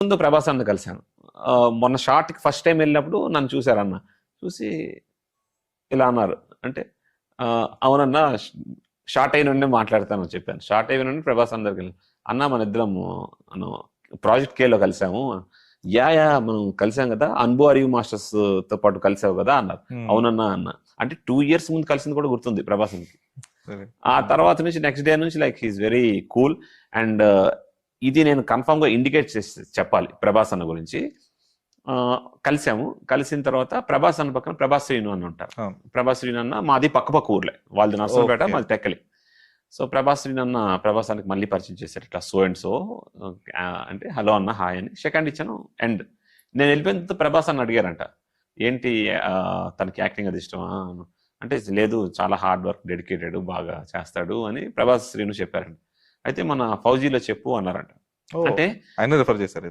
ముందు ప్రభాస్ అన్న కలిశాను. మొన్న షార్ట్కి ఫస్ట్ టైం వెళ్ళినప్పుడు నన్ను చూశారు అన్న. చూసి ఇలా అన్నారు. అంటే అవునన్నా షార్ట్ అయిన నుండి మాట్లాడతానని చెప్పాను. షార్ట్ అయిన నుండి ప్రభాస్ అన్న దగ్గరికి వెళ్ళాను. అన్న మన ఇద్దరం ప్రాజెక్ట్ కేలో కలిసాము. మనం కలిసాం కదా, అన్బు అరియు మాస్టర్స్ తో పాటు కలిసావు కదా అన్నారు. అవునన్నా అన్న. అంటే 2 years ముందు కలిసింది కూడా గుర్తుంది ప్రభాస్కి. ఆ తర్వాత నుంచి నెక్స్ట్ డే నుంచి like he's very cool. And ఇది నేను కన్ఫామ్ గా ఇండికేట్ చేసి చెప్పాలి ప్రభాస్ అన్న గురించి. కలిసాము. కలిసిన తర్వాత ప్రభాస్ అన్న పక్కన ప్రభాస్ శ్రీను అన్న ఉంటారు. ప్రభాస్ శ్రీను అన్న మాది పక్క ఊర్లే, వాళ్ళది నర్సంపేట, మాది టెక్కలి. సో ప్రభాస్ శ్రీను అన్న ప్రభాస్ అన్నకి మళ్ళీ పరిచయం చేశారు. ఇట్లా సో అండ్ సో అంటే హలో అన్న హాయ్ అని సెకండ్ ఇచ్చాను. అండ్ నేను వెళ్ళిపోయిన తర్వాత ప్రభాస్ అన్న అడిగారంట, ఏంటి తనకి యాక్టింగ్ అది ఇష్టమా అంటే, లేదు చాలా హార్డ్ వర్క్, డెడికేటెడ్, బాగా చేస్తాడు అని ప్రభాస్ శ్రీను చెప్పారంట. అయితే మన ఫౌజీలో చెప్పు అన్నారంట. అంటే ఆయన రిఫర్ చేశారు.